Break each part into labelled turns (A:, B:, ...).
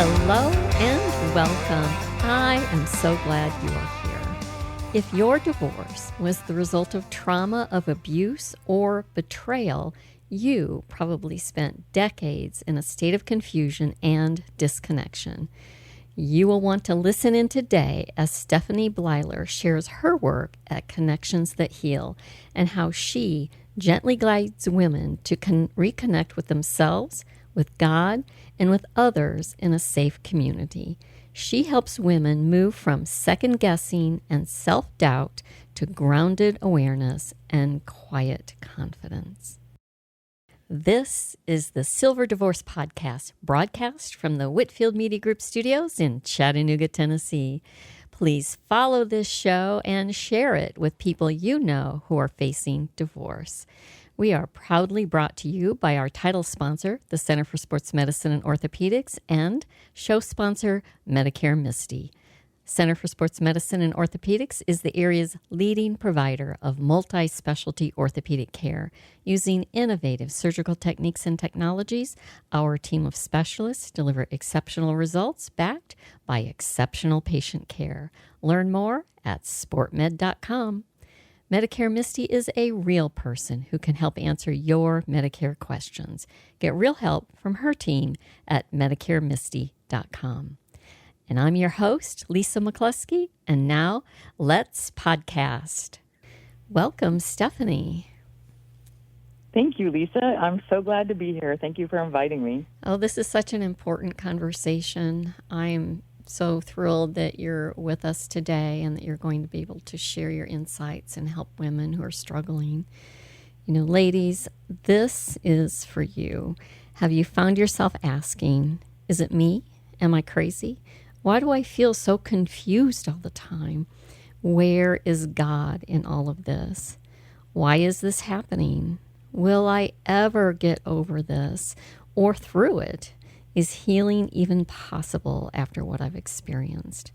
A: Hello and welcome. I am so glad you are here. If your divorce was the result of trauma of abuse or betrayal, you probably spent decades in a state of confusion and disconnection. You will want to listen in today as Stephanie Blyler shares her work at Connections That Heal and how she gently guides women to reconnect with themselves, with God, and with others in a safe community. She helps women move from second-guessing and self-doubt to grounded awareness and quiet confidence. This is the Silver Divorce Podcast, broadcast from the Whitfield Media Group studios in Chattanooga, Tennessee. Please follow this show and share it with people you know who are facing divorce. We are proudly brought to you by our title sponsor, the Center for Sports Medicine and Orthopedics, and show sponsor, Medicare Misty. Center for Sports Medicine and Orthopedics is the area's leading provider of multi-specialty orthopedic care. Using innovative surgical techniques and technologies, our team of specialists deliver exceptional results backed by exceptional patient care. Learn more at sportmed.com. Medicare Misty is a real person who can help answer your Medicare questions. Get real help from her team at medicaremisty.com. And I'm your host, Lisa McCluskey, and now let's podcast. Welcome, Stephanie.
B: Thank you, Lisa. I'm so glad to be here. Thank you for inviting me.
A: Oh, this is such an important conversation. I'm so thrilled that you're with us today and that you're going to be able to share your insights and help women who are struggling. You know, ladies, this is for you. Have you found yourself asking, is it me? Am I crazy? Why do I feel so confused all the time? Where is God in all of this? Why is this happening? Will I ever get over this or through it? Is healing even possible after what I've experienced?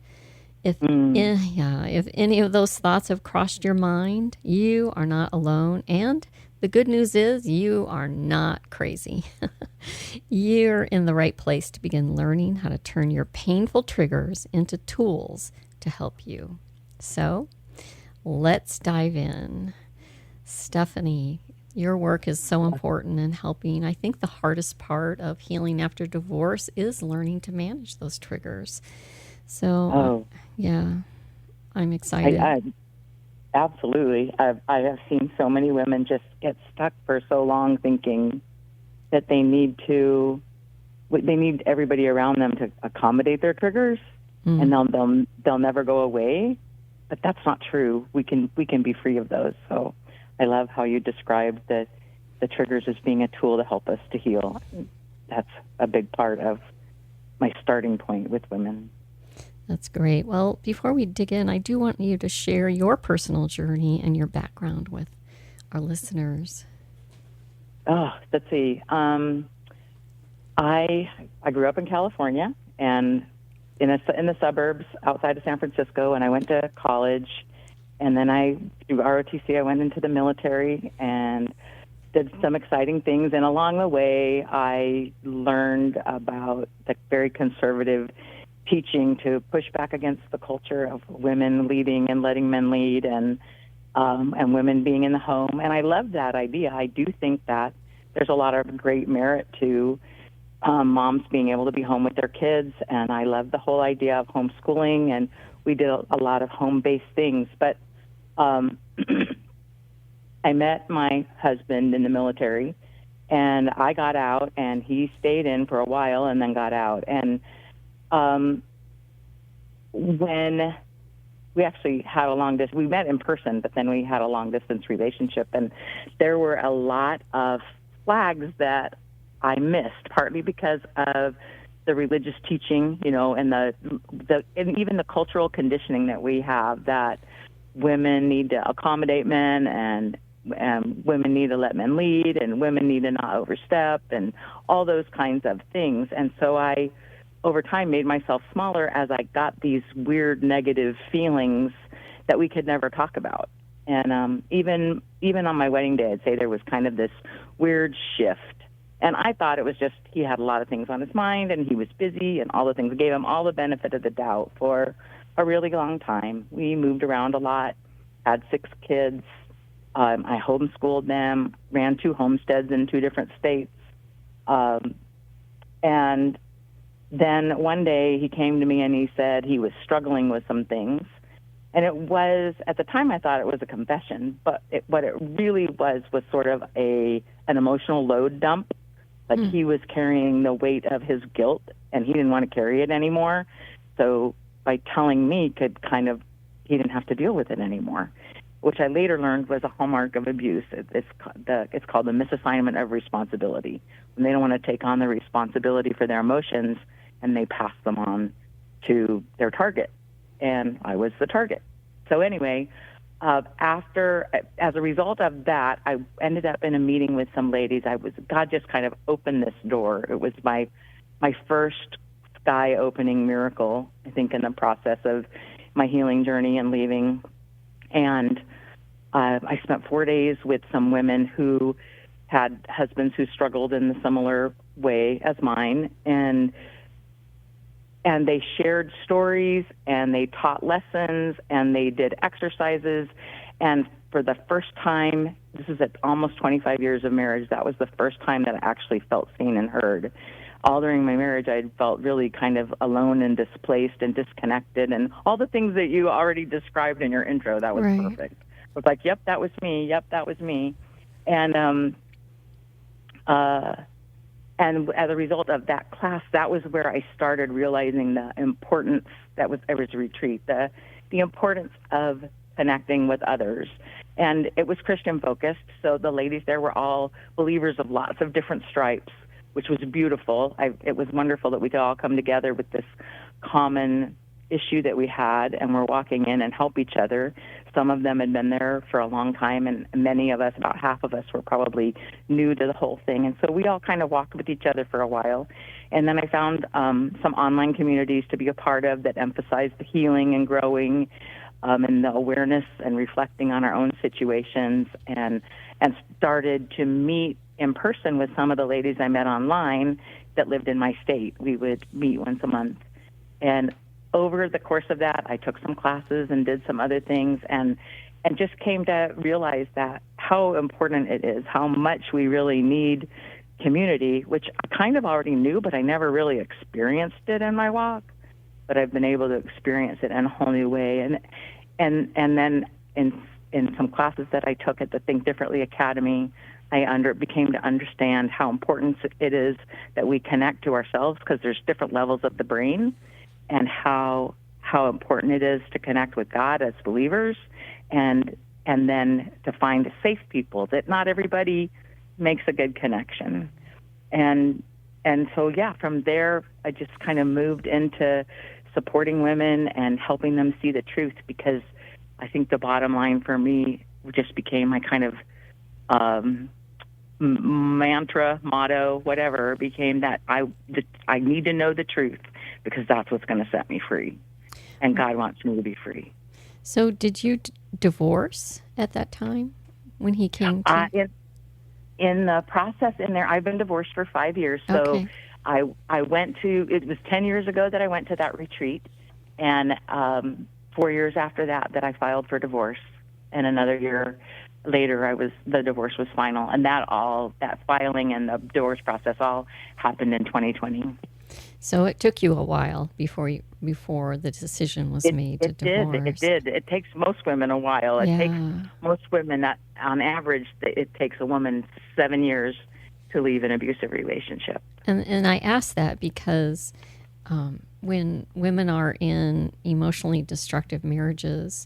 A: If any of those thoughts have crossed your mind, you are not alone. And the good news is you are not crazy. You're in the right place to begin learning how to turn your painful triggers into tools to help you. So let's dive in. Stephanie, your work is so important in helping. I think the hardest part of healing after divorce is learning to manage those triggers. So, I'm excited.
B: Absolutely. I have seen so many women just get stuck for so long thinking that they need everybody around them to accommodate their triggers, and they'll never go away. But that's not true. We can be free of those. So I love how you described the triggers as being a tool to help us to heal. That's a big part of my starting point with women.
A: That's great. Well, before we dig in, I do want you to share your personal journey and your background with our listeners.
B: Oh, let's see. I grew up in California and in the suburbs outside of San Francisco, and I went to college. And then through ROTC, I went into the military and did some exciting things. And along the way, I learned about the very conservative teaching to push back against the culture of women leading and letting men lead, and women being in the home. And I love that idea. I do think that there's a lot of great merit to moms being able to be home with their kids. And I love the whole idea of homeschooling, and we did a lot of home-based things. But I met my husband in the military, and I got out, and he stayed in for a while and then got out. And when we actually had a long distance, we met in person, but then we had a long distance relationship, and there were a lot of flags that I missed, partly because of the religious teaching, and and even the cultural conditioning that we have, that women need to accommodate men, and women need to let men lead, and women need to not overstep, and all those kinds of things. And so I, over time, made myself smaller as I got these weird negative feelings that we could never talk about. And even on my wedding day, I'd say there was kind of this weird shift And I thought it was just he had a lot of things on his mind and he was busy and all the things. Gave him all the benefit of the doubt for a really long time. We moved around a lot, had 6 kids. I homeschooled them, ran 2 homesteads in 2 different states. And then one day he came to me and he said he was struggling with some things. And it was, at the time I thought it was a confession, but what it really was sort of an emotional load dump. Like he was carrying the weight of his guilt and he didn't want to carry it anymore. So by telling me he didn't have to deal with it anymore, which I later learned was a hallmark of abuse. It's called the misassignment of responsibility. When they don't want to take on the responsibility for their emotions and they pass them on to their target. And I was the target. So anyway, as a result of that, I ended up in a meeting with some ladies. God just kind of opened this door. It was my first sky-opening miracle, I think, in the process of my healing journey and leaving. And I spent 4 days with some women who had husbands who struggled in a similar way as mine, and they shared stories, and they taught lessons, and they did exercises. And for the first time, this is at almost 25 years of marriage, that was the first time that I actually felt seen and heard. All during my marriage, I felt really kind of alone and displaced and disconnected, and all the things that you already described in your intro. That was perfect. It was like, yep, that was me. Yep, that was me. And as a result of that class, that was where I started realizing the importance. It was a retreat, the importance of connecting with others. And it was Christian focused, so the ladies there were all believers of lots of different stripes, which was beautiful. It was wonderful that we could all come together with this common issue that we had, and we're walking in and help each other. Some of them had been there for a long time, and many of us, about half of us, were probably new to the whole thing. And so we all kind of walked with each other for a while. And then I found some online communities to be a part of that emphasized the healing and growing and the awareness and reflecting on our own situations, and started to meet in person with some of the ladies I met online that lived in my state. We would meet once a month. And over the course of that, I took some classes and did some other things, and just came to realize that how important it is, how much we really need community, which I kind of already knew, but I never really experienced it in my walk. But I've been able to experience it in a whole new way. And then in some classes that I took at the Think Differently Academy, I became to understand how important it is that we connect to ourselves, because there's different levels of the brain, and how important it is to connect with God as believers, and then to find safe people, that not everybody makes a good connection. And so, from there, I just kind of moved into supporting women and helping them see the truth, because I think the bottom line for me just became my kind of mantra, motto, whatever, became that I need to know the truth, because that's what's going to set me free. And God wants me to be free.
A: So did you divorce at that time when he came to?
B: In the process in there, I've been divorced for 5 years. So
A: okay.
B: I went to, it was 10 years ago that I went to that retreat. And 4 years after that I filed for divorce. And another year later, the divorce was final. And that filing and the divorce process all happened in 2020.
A: So it took you a while before the decision was made to divorce.
B: It did. It takes most women a while. It takes most women, that on average, it takes a woman 7 years to leave an abusive relationship.
A: And I ask that because when women are in emotionally destructive marriages,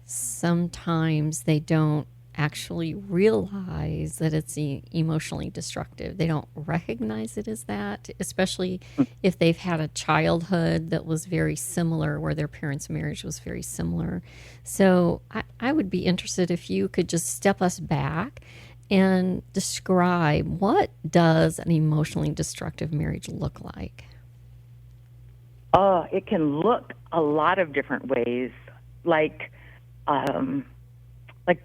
A: sometimes they don't actually realize that it's emotionally destructive. They don't recognize it as that, especially if they've had a childhood that was very similar, where their parents' marriage was very similar. So I would be interested if you could just step us back and describe, what does an emotionally destructive marriage look like?
B: Oh, it can look a lot of different ways, like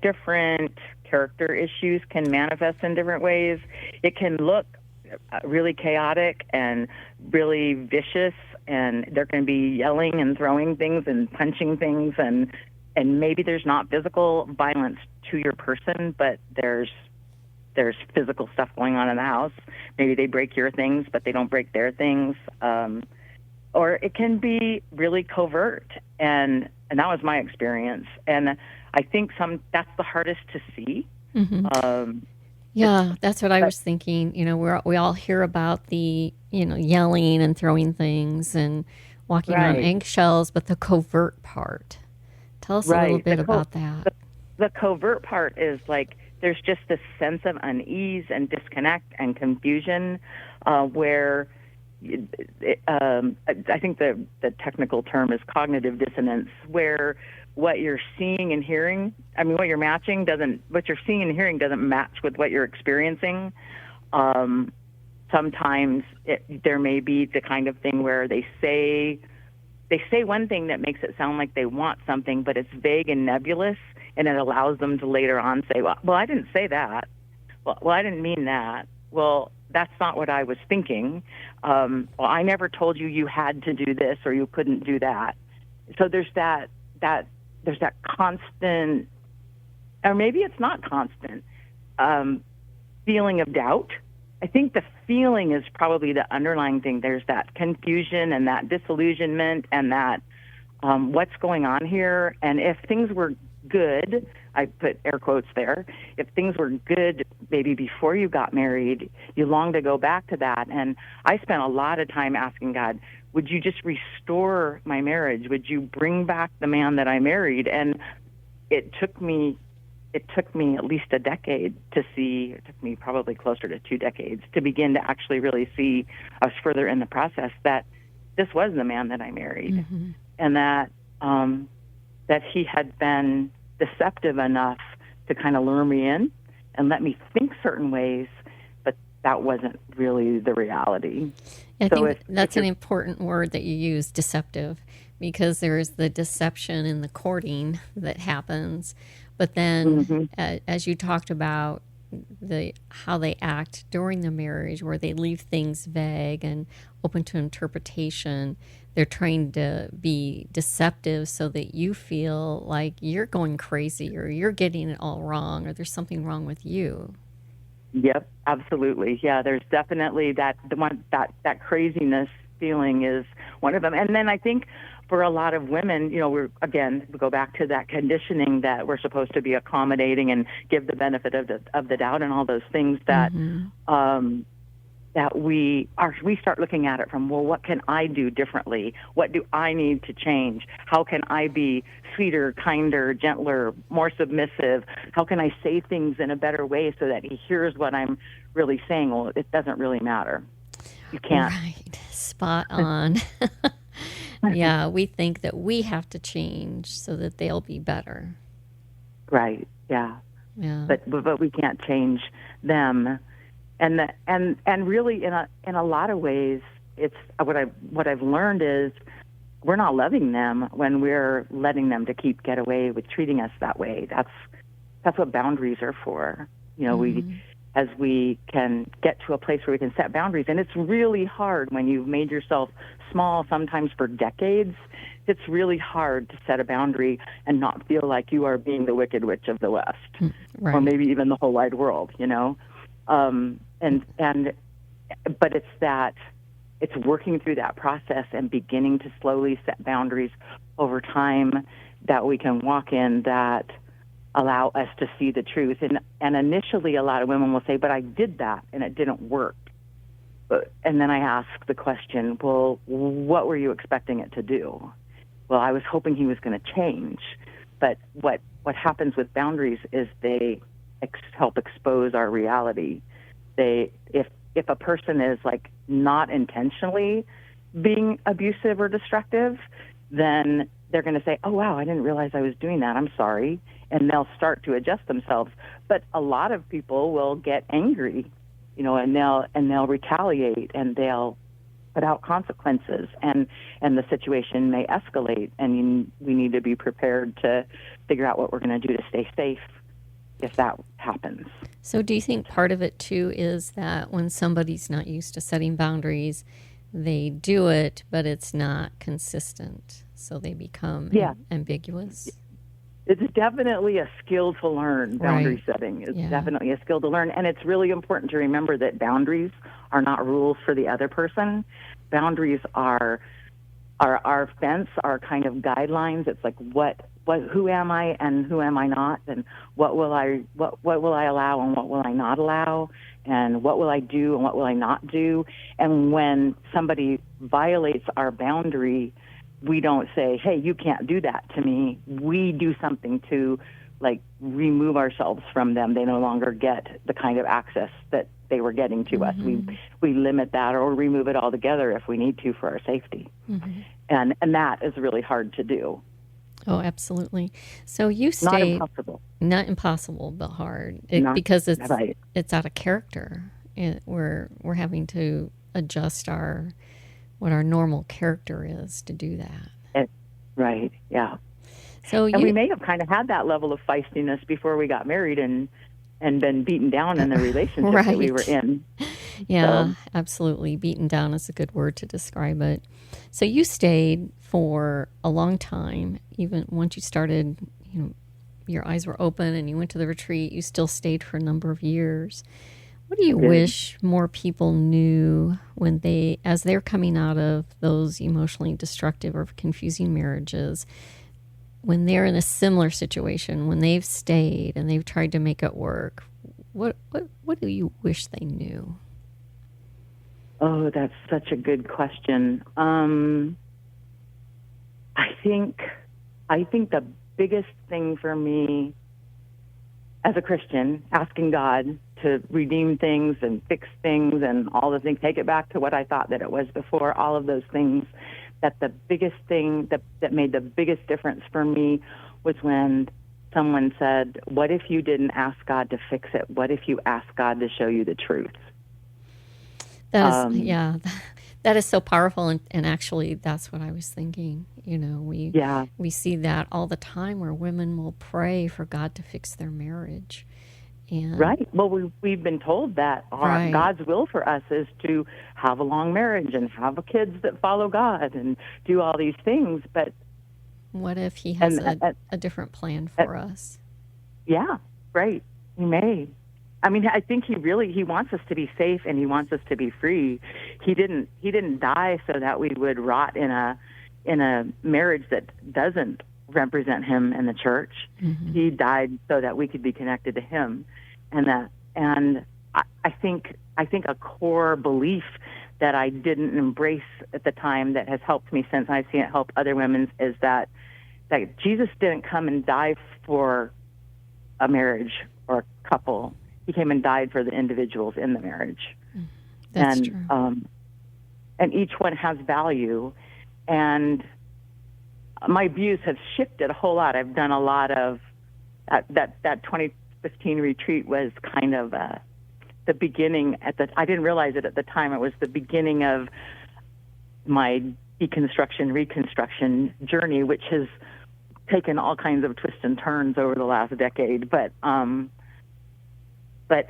B: different character issues can manifest in different ways. It can look really chaotic and really vicious, and they're going to be yelling and throwing things and punching things, and maybe there's not physical violence to your person, but there's physical stuff going on in the house. Maybe they break your things, but they don't break their things. Or it can be really covert, and that was my experience. And I think that's the hardest to see.
A: Mm-hmm. Yeah, that's what I was thinking. We all hear about the, yelling and throwing things and walking on eggshells, but the covert part. Tell us a little bit about that.
B: The covert part is like there's just this sense of unease and disconnect and confusion where I think the technical term is cognitive dissonance, where what you're seeing and hearing, what you're seeing and hearing doesn't match with what you're experiencing. Sometimes there may be the kind of thing where they say one thing that makes it sound like they want something, but it's vague and nebulous, and it allows them to later on say, well, I didn't say that. Well, I didn't mean that. Well, that's not what I was thinking. Well, I never told you had to do this or you couldn't do that. So there's that constant, or maybe it's not constant, feeling of doubt. I think the feeling is probably the underlying thing. There's that confusion and that disillusionment and that what's going on here. And if things were good, I put air quotes there, if things were good maybe before you got married, you long to go back to that. And I spent a lot of time asking God, would you just restore my marriage? Would you bring back the man that I married? And it took me at least a decade to see, it took me probably closer to 2 decades to begin to actually really see us further in the process that this was the man that I married. Mm-hmm. And that he had been deceptive enough to kind of lure me in and let me think certain ways, but that wasn't really the reality.
A: I think that's an important word that you use, deceptive, because there's the deception in the courting that happens. But then, mm-hmm. As you talked about how they act during the marriage, where they leave things vague and open to interpretation, they're trying to be deceptive so that you feel like you're going crazy or you're getting it all wrong or there's something wrong with you.
B: Yep, absolutely. Yeah, there's definitely that craziness feeling is one of them. And then I think for a lot of women, we go back to that conditioning that we're supposed to be accommodating and give the benefit of the doubt and all those things that mm-hmm. That we start looking at it from, well, what can I do differently? What do I need to change? How can I be sweeter, kinder, gentler, more submissive? How can I say things in a better way so that he hears what I'm really saying? Well, it doesn't really matter. You can't.
A: Right. Spot on. Yeah, we think that we have to change so that they'll be better.
B: Right. Yeah. Yeah. But we can't change them. And really in a lot of ways, it's what I've learned is we're not loving them when we're letting them to get away with treating us that way. That's what boundaries are for. Mm-hmm. As we can get to a place where we can set boundaries, and it's really hard when you've made yourself small, sometimes for decades. It's really hard to set a boundary and not feel like you are being the Wicked Witch of the West, right. Or maybe even the whole wide world. But it's working through that process and beginning to slowly set boundaries over time that we can walk in that allow us to see the truth. And initially a lot of women will say, but I did that and it didn't work. And then I ask the question, well, what were you expecting it to do? Well, I was hoping he was going to change. But what happens with boundaries is they help expose our reality. If a person is like not intentionally being abusive or destructive, then they're going to say, oh, wow, I didn't realize I was doing that. I'm sorry. And they'll start to adjust themselves. But a lot of people will get angry, and they'll retaliate and they'll put out consequences, and the situation may escalate. And we need to be prepared to figure out what we're going to do to stay safe. if that happens.
A: So do you think part of it too is that when somebody's not used to setting boundaries, they do it, but it's not consistent, so they become ambiguous?
B: It's definitely a skill to learn. Boundary setting is definitely a skill to learn. And it's really important to remember that boundaries are not rules for the other person. Boundaries are our fence, are kind of guidelines. It's like who am I and who am I not, and what will I allow and what will I not allow, and what will I do and what will I not do. And when somebody violates our boundary, we don't say, hey, you can't do that to me. We do something to like remove ourselves from them. They no longer get the kind of access that they were getting to us. We limit that or remove it altogether if we need to for our safety. And that is really hard to do.
A: Oh, absolutely. So you stayed...
B: Not impossible.
A: Not impossible, but hard. Because it's out of character. We're having to adjust what our normal character is to do that.
B: Right, yeah.
A: So
B: we may have kind of had that level of feistiness before we got married and been beaten down in the relationship that we were in.
A: Yeah, absolutely. Beaten down is a good word to describe it. So you stayed for a long time, even once you started, your eyes were open and you went to the retreat, you still stayed for a number of years. What do you wish more people knew as they're coming out of those emotionally destructive or confusing marriages, when they're in a similar situation, when they've stayed and they've tried to make it work? What do you wish they knew?
B: Oh, that's such a good question. I think the biggest thing for me as a Christian, asking God to redeem things and fix things and all the things, take it back to what I thought that it was before, all of those things, that the biggest thing that made the biggest difference for me was when someone said, what if you didn't ask God to fix it? What if you asked God to show you the truth?
A: That is, that is so powerful. And actually, that's what I was thinking. We see that all the time where women will pray for God to fix their marriage. And
B: right. Well, we've been told that God's will for us is to have a long marriage and have kids that follow God and do all these things. But
A: what if He has a different plan for us?
B: Yeah, right. He may. I mean, I think he wants us to be safe and he wants us to be free. He didn't die so that we would rot in a marriage that doesn't represent him in the church. He died so that we could be connected to him. And I think a core belief that I didn't embrace at the time that has helped me since I've seen it help other women is that Jesus didn't come and die for a marriage or a couple. He came and died for the individuals in the marriage.
A: That's true.
B: And each one has value. And my views have shifted a whole lot. I've done a lot of that 2015 retreat was kind of the beginning. I didn't realize it at the time. It was the beginning of my deconstruction, reconstruction journey, which has taken all kinds of twists and turns over the last decade, but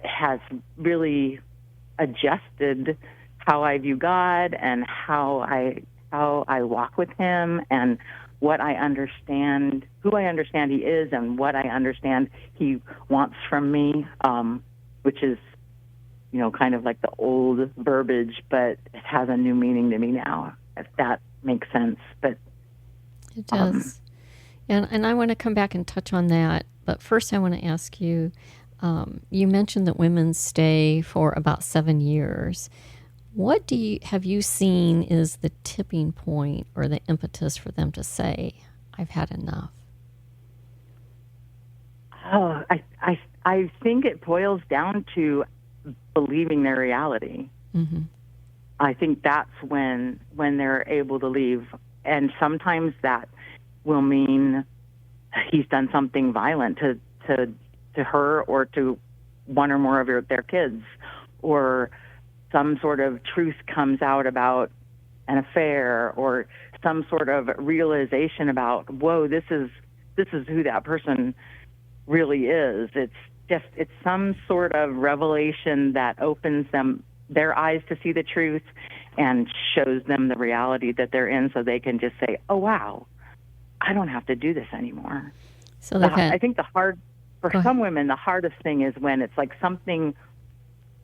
B: has really adjusted how I view God and how I walk with him and what I understand, who I understand he is and what I understand he wants from me, which is, kind of like the old verbiage, but it has a new meaning to me now, if that makes sense. But
A: it does. And I want to come back and touch on that. But first I want to ask you, you mentioned that women stay for about 7 years. What have you seen is the tipping point or the impetus for them to say, I've had enough?
B: Oh, I think it boils down to believing their reality. I think that's when they're able to leave. And sometimes that will mean he's done something violent to her or to one or more of their kids, or some sort of truth comes out about an affair, or some sort of realization about, whoa, this is who that person really is. It's it's some sort of revelation that opens their eyes to see the truth and shows them the reality that they're in, so they can just say, oh, wow, I don't have to do this anymore.
A: So
B: I think for some women, the hardest thing is when it's like something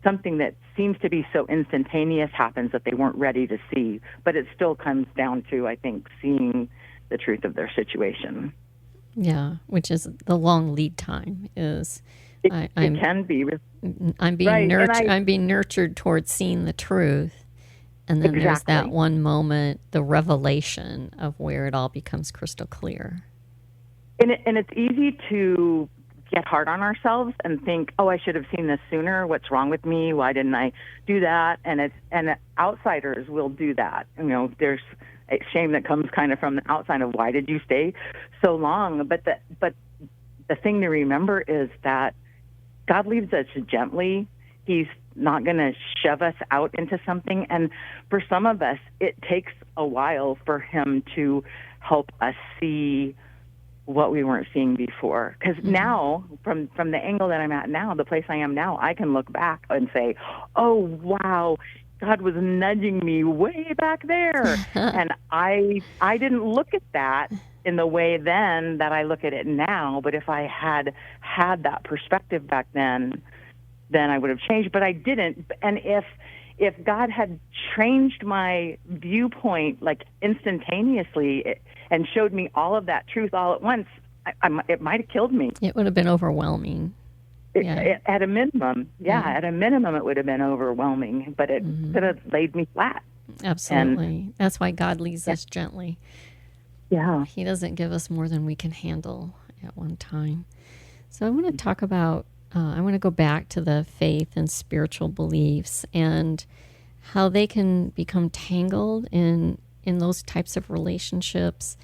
B: that seems to be so instantaneous happens that they weren't ready to see. But it still comes down to, I think, seeing the truth of their situation.
A: Yeah, which is the long lead time. It
B: can be.
A: I'm being I'm being nurtured towards seeing the truth, and then there's that one moment, the revelation of where it all becomes crystal clear.
B: And it's easy to get hard on ourselves and think, oh, I should have seen this sooner. What's wrong with me? Why didn't I do that? And outsiders will do that. There's a shame that comes kind of from the outside of why did you stay so long? But the thing to remember is that God leaves us gently. He's not going to shove us out into something. And for some of us, it takes a while for him to help us see what we weren't seeing before. Because now, from the angle that I'm at now, the place I am now, I can look back and say, oh, wow, God was nudging me way back there. And I didn't look at that in the way then that I look at it now. But if I had that perspective back then I would have changed. But I didn't. And if God had changed my viewpoint like instantaneously and showed me all of that truth all at once, it might have killed me.
A: It would have been overwhelming.
B: At a minimum, at a minimum, it would have been overwhelming, but it could have laid me flat.
A: Absolutely. That's why God leads us gently.
B: Yeah.
A: He doesn't give us more than we can handle at one time. So I want to talk about, I want to go back to the faith and spiritual beliefs and how they can become tangled in those types of relationships.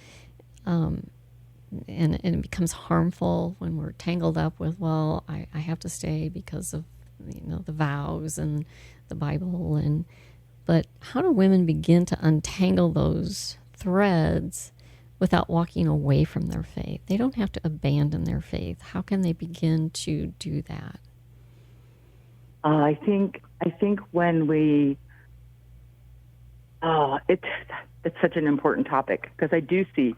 A: And it becomes harmful when we're tangled up with, well, I have to stay because of the vows and the Bible. But how do women begin to untangle those threads without walking away from their faith? They don't have to abandon their faith. How can they begin to do that?
B: I think when we, it's such an important topic, because I do see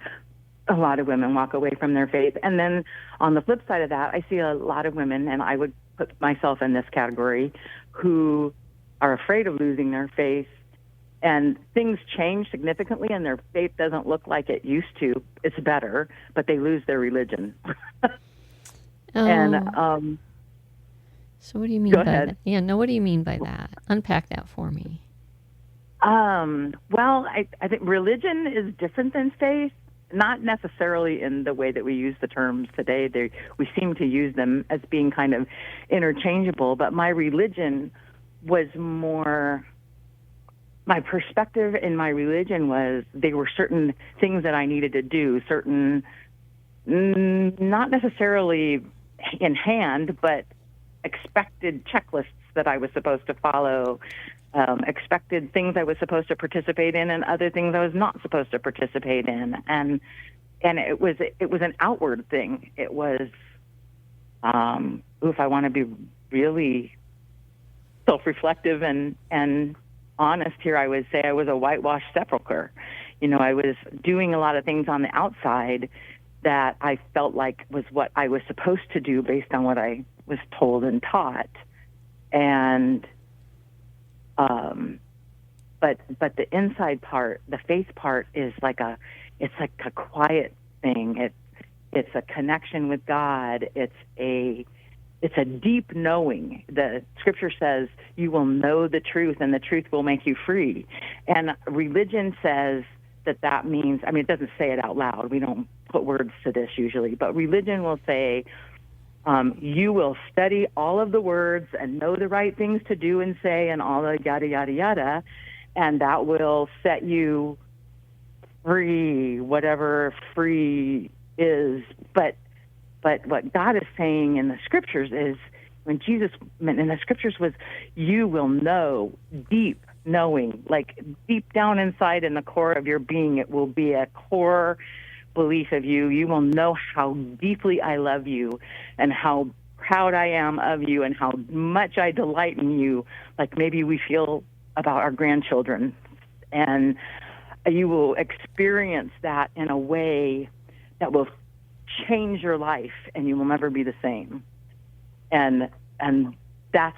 B: a lot of women walk away from their faith. And then on the flip side of that, I see a lot of women, and I would put myself in this category, who are afraid of losing their faith, and things change significantly and their faith doesn't look like it used to. It's better, but they lose their religion. And
A: so what do you mean by that? Yeah, no, what do you mean by that? Unpack that for me.
B: Well, I think religion is different than faith. Not necessarily in the way that we use the terms today. We seem to use them as being kind of interchangeable, but my religion was more, my perspective in my religion was there were certain things that I needed to do, certain, not necessarily in hand, but expected checklists that I was supposed to follow, expected things I was supposed to participate in, and other things I was not supposed to participate in. And it was an outward thing. It was, if I want to be really self-reflective and honest here, I would say I was a whitewashed sepulcher. I was doing a lot of things on the outside that I felt like was what I was supposed to do based on what I was told and taught. And but the inside part, the faith part, is it's like a quiet thing. It's a connection with God. It's a deep knowing. The scripture says you will know the truth, and the truth will make you free. And religion says that means, it doesn't say it out loud. We don't put words to this usually, but religion will say, you will study all of the words and know the right things to do and say and all the yada, yada, yada, and that will set you free, whatever free is. But what God is saying in the scriptures is, when Jesus meant in the scriptures was, you will know, deep knowing, like deep down inside in the core of your being, it will be a core belief of you. You will know how deeply I love you and how proud I am of you and how much I delight in you, like maybe we feel about our grandchildren. And you will experience that in a way that will change your life, and you will never be the same. And that's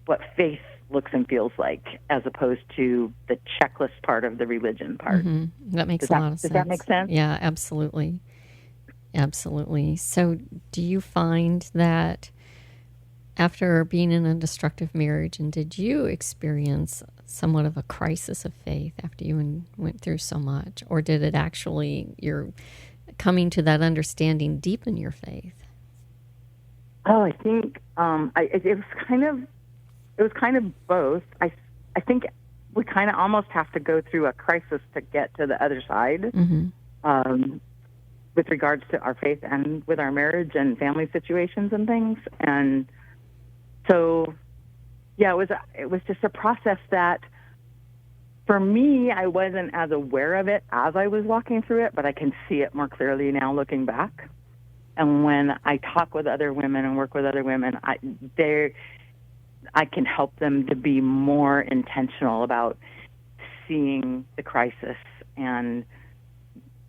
B: what faith looks and feels like, as opposed to the checklist part of the religion part.
A: That makes a lot of sense.
B: Does that make sense?
A: Yeah, absolutely. Absolutely. So do you find that after being in a destructive marriage, and did you experience somewhat of a crisis of faith after you went through so much? Or did it actually, you're coming to that understanding, deepen your faith?
B: Oh, I think it was kind of both. I think we kind of almost have to go through a crisis to get to the other side, with regards to our faith and with our marriage and family situations and things. And so, yeah, it was just a process that, for me, I wasn't as aware of it as I was walking through it, but I can see it more clearly now looking back. And when I talk with other women and work with other women, I can help them to be more intentional about seeing the crisis and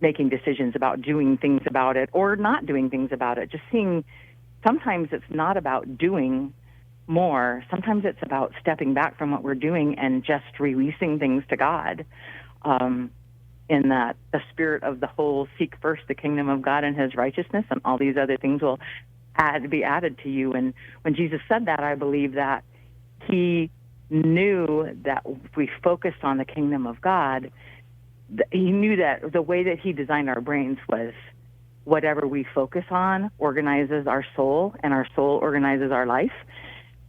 B: making decisions about doing things about it or not doing things about it. Just seeing, sometimes it's not about doing more. Sometimes it's about stepping back from what we're doing and just releasing things to God. In that the spirit of the whole, seek first the kingdom of God and his righteousness, and all these other things will be added to you. And when Jesus said that, I believe that he knew that if we focused on the kingdom of God, he knew that the way that he designed our brains was whatever we focus on organizes our soul, and our soul organizes our life.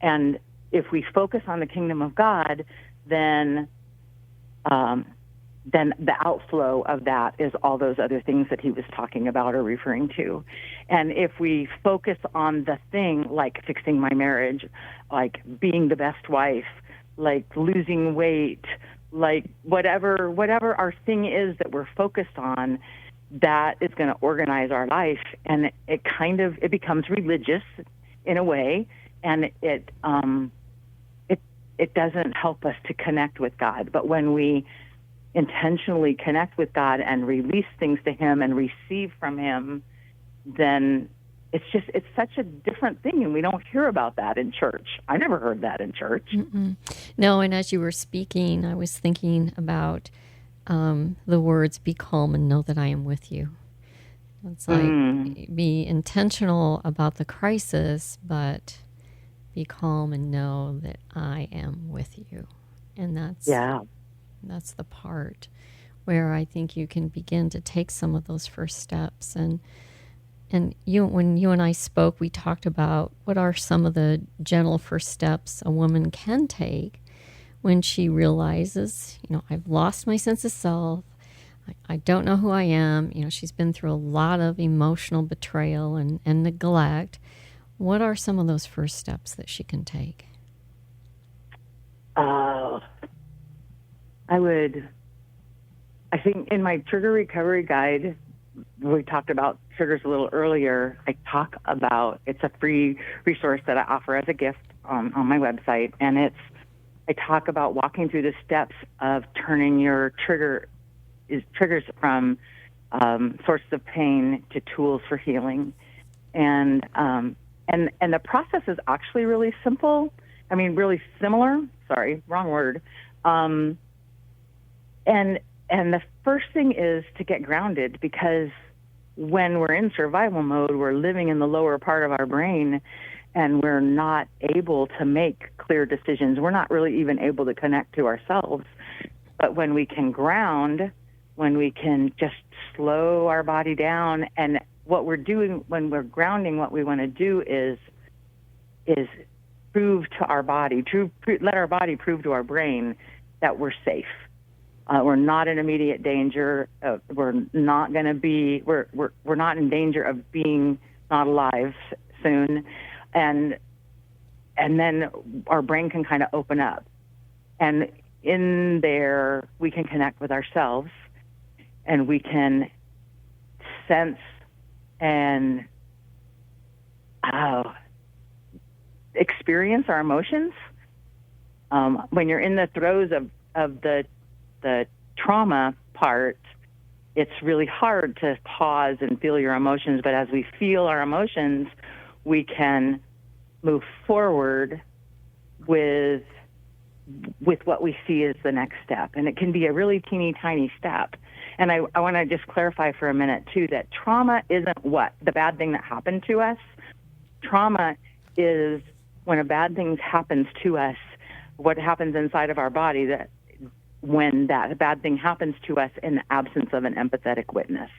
B: And if we focus on the kingdom of God, then the outflow of that is all those other things that he was talking about or referring to. And if we focus on the thing, like fixing my marriage, like being the best wife, like losing weight, like whatever our thing is that we're focused on, that is going to organize our life. And it becomes religious in a way, and it doesn't help us to connect with God. But when we intentionally connect with God and release things to him and receive from him, then it's such a different thing, and we don't hear about that in church. I never heard that in church.
A: Mm-mm. No, and as you were speaking, I was thinking about the words, be calm and know that I am with you. It's like, be intentional about the crisis, but be calm and know that I am with you. And that's the part where I think you can begin to take some of those first steps. And when you and I spoke, we talked about what are some of the gentle first steps a woman can take when she realizes, I've lost my sense of self. I don't know who I am. She's been through a lot of emotional betrayal and neglect. What are some of those first steps that she can take?
B: I think in my trigger recovery guide, we talked about triggers a little earlier. I talk about, it's a free resource that I offer as a gift on my website. And I talk about walking through the steps of turning your triggers from sources of pain to tools for healing. And the process is actually really simple. I mean, really similar. Sorry, wrong word. And the first thing is to get grounded, because when we're in survival mode, we're living in the lower part of our brain, and we're not able to make clear decisions. We're not really even able to connect to ourselves. But when we can ground, when we can just slow our body down, and what we're doing when we're grounding, what we want to do is prove to our body, let our body prove to our brain that we're safe. We're not in immediate danger. We're not going to be. We're not in danger of being not alive soon, and then our brain can kind of open up, and in there we can connect with ourselves, and we can sense and experience our emotions. When you're in the throes of the trauma part, it's really hard to pause and feel your emotions. But as we feel our emotions, we can move forward with what we see as the next step. And it can be a really teeny tiny step. And I want to just clarify for a minute, too, that trauma isn't the bad thing that happened to us. Trauma is when a bad thing happens to us, what happens inside of our body, that when that bad thing happens to us in the absence of an empathetic witness.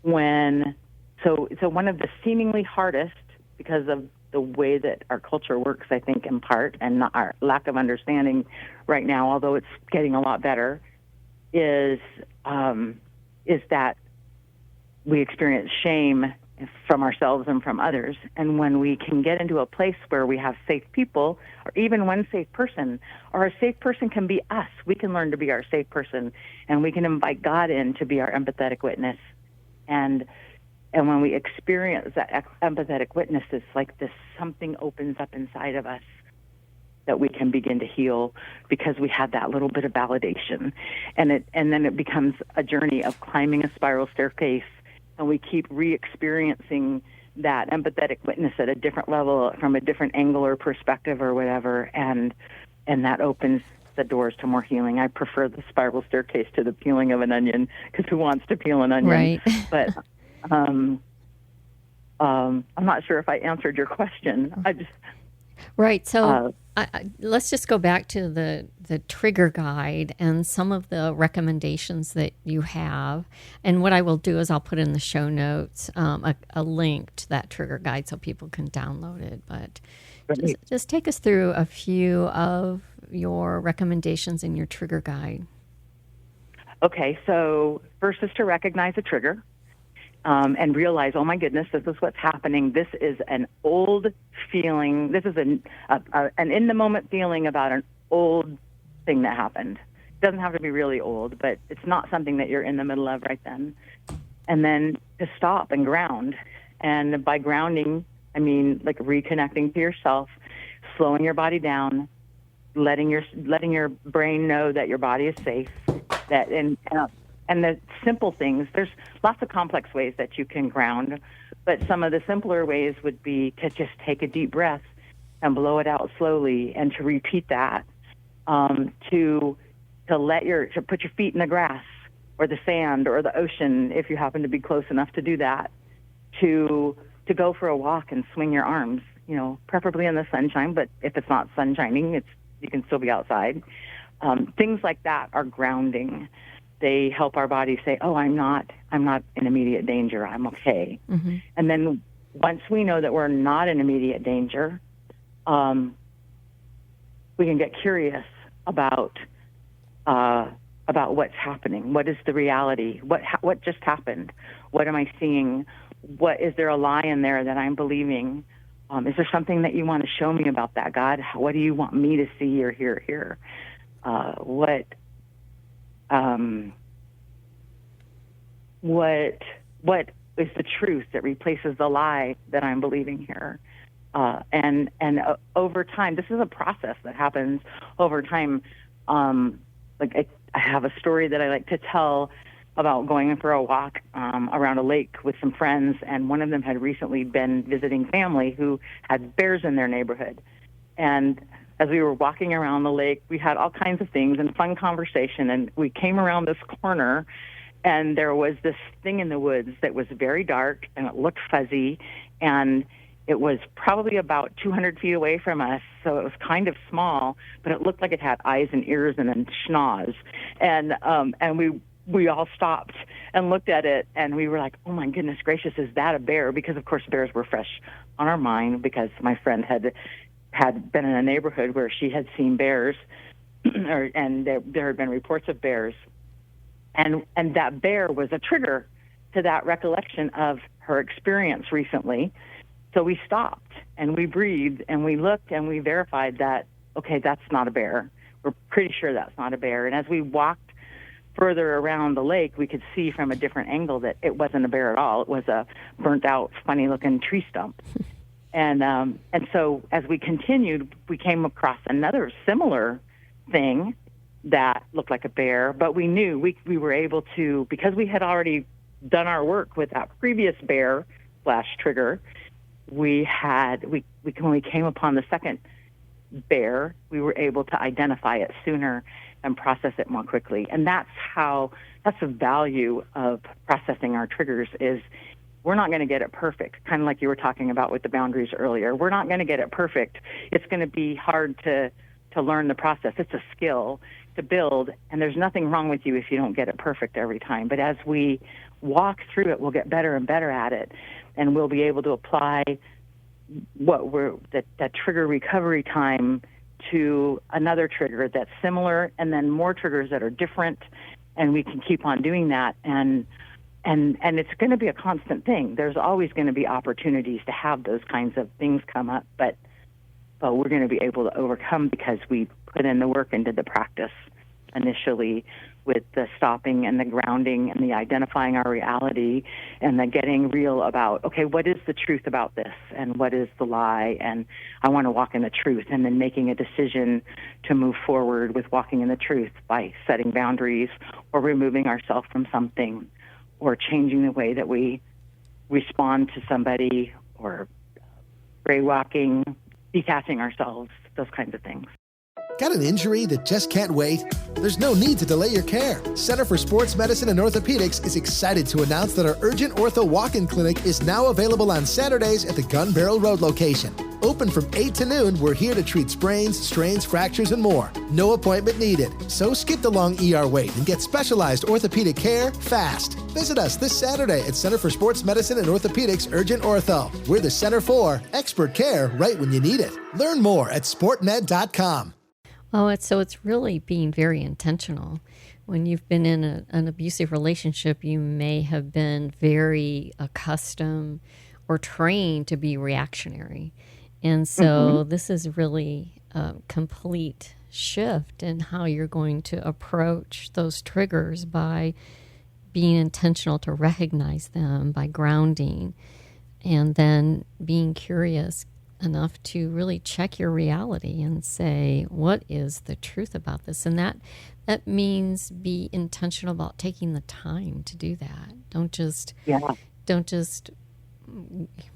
B: So one of the seemingly hardest, because of the way that our culture works, I think, in part, and not our lack of understanding right now, although it's getting a lot better, is that we experience shame from ourselves and from others. And when we can get into a place where we have safe people, or even one safe person, or a safe person can be us, we can learn to be our safe person, and we can invite God in to be our empathetic witness. And when we experience that empathetic witness, it's like this, something opens up inside of us that we can begin to heal because we had that little bit of validation. And then it becomes a journey of climbing a spiral staircase, and we keep re-experiencing that empathetic witness at a different level, from a different angle or perspective or whatever, and that opens the doors to more healing. I prefer the spiral staircase to the peeling of an onion, because who wants to peel an onion?
A: Right.
B: But I'm not sure if I answered your question.
A: Right. So let's just go back to the trigger guide and some of the recommendations that you have. And what I will do is I'll put in the show notes a link to that trigger guide so people can download it. But just take us through a few of your recommendations in your trigger guide. Okay. So first is to recognize a trigger. And realize, oh my goodness, this is what's happening. This is an old feeling. This is an in-the-moment feeling about an old thing that happened. It doesn't have to be really old, but it's not something that you're in the middle of right then. And then to stop and ground. And by grounding, I mean like reconnecting to yourself, slowing your body down, letting your brain know that your body is safe. And the simple things, there's lots of complex ways that you can ground, but some of the simpler ways would be to just take a deep breath and blow it out slowly, and to repeat that, to put your feet in the grass or the sand or the ocean if you happen to be close enough to do that, to go for a walk and swing your arms, preferably in the sunshine, but if it's not sun shining, you can still be outside. Things like that are grounding. They help our body say, oh, I'm not in immediate danger. I'm okay. Mm-hmm. And then once we know that we're not in immediate danger, we can get curious about what's happening. What is the reality? What just happened? What am I seeing? Is there a lie in there that I'm believing? Is there something that you want to show me about that, God? What do you want me to see or hear here? What is the truth that replaces the lie that I'm believing here? And over time, this is a process that happens over time. I have a story that I like to tell about going for a walk around a lake with some friends, and one of them had recently been visiting family who had bears in their neighborhood. And as we were walking around the lake, we had all kinds of things and fun conversation, and we came around this corner, and there was this thing in the woods that was very dark, and it looked fuzzy, and it was probably about 200 feet away from us, so it was kind of small, but it looked like it had eyes and ears and a schnoz. And we all stopped and looked at it, and we were like, oh my goodness gracious, is that a bear? Because of course bears were fresh on our mind, because my friend had been in a neighborhood where she had seen bears, and there had been reports of bears. And that bear was a trigger to that recollection of her experience recently. So we stopped, and we breathed, and we looked, and we verified that, okay, that's not a bear. We're pretty sure that's not a bear. And as we walked further around the lake, we could see from a different angle that it wasn't a bear at all. It was a burnt-out, funny-looking tree stump.
B: And so as we continued, we came across another similar thing that looked like a bear, but we knew we were able to, because we had already done our work with that previous bear slash trigger, when we came upon the second bear, we were able to identify it sooner and process it more quickly. And that's the value of processing our triggers is we're not going to get it perfect, kind of like you were talking about with the boundaries earlier. We're not going to get it perfect. It's going to be hard to learn the process. It's a skill to build, and there's nothing wrong with you if you don't get it perfect every time. But as we walk through it, we'll get better and better at it, and we'll be able to apply that trigger recovery time to another trigger that's similar, and then more triggers that are different, and we can keep on doing that. And it's going to be a constant thing. There's always going to be opportunities to have those kinds of things come up, but we're going to be able to overcome because we put in the work and did the practice initially with the stopping and the grounding and the identifying our reality and the getting real about, okay, what is the truth about this and what is the lie? And I want to walk in the truth, and then making a decision to move forward with walking in the truth by setting boundaries or removing ourselves from something or changing the way that we respond to somebody or gray walking, detaching ourselves, those kinds of things.
C: Got an injury that just can't wait? There's no need to delay your care. Center for Sports Medicine and Orthopedics is excited to announce that our Urgent Ortho Walk-In Clinic is now available on Saturdays at the Gun Barrel Road location. Open from 8 to noon, we're here to treat sprains, strains, fractures, and more. No appointment needed. So skip the long ER wait and get specialized orthopedic care fast. Visit us this Saturday at Center for Sports Medicine and Orthopedics Urgent Ortho. We're the center for expert care right when you need it. Learn more at sportmed.com.
A: Oh, it's really being very intentional. When you've been in an abusive relationship, you may have been very accustomed or trained to be reactionary. And so this is really a complete shift in how you're going to approach those triggers by being intentional to recognize them, by grounding, and then being curious enough to really check your reality and say, what is the truth about this? And that means be intentional about taking the time to do that. Don't just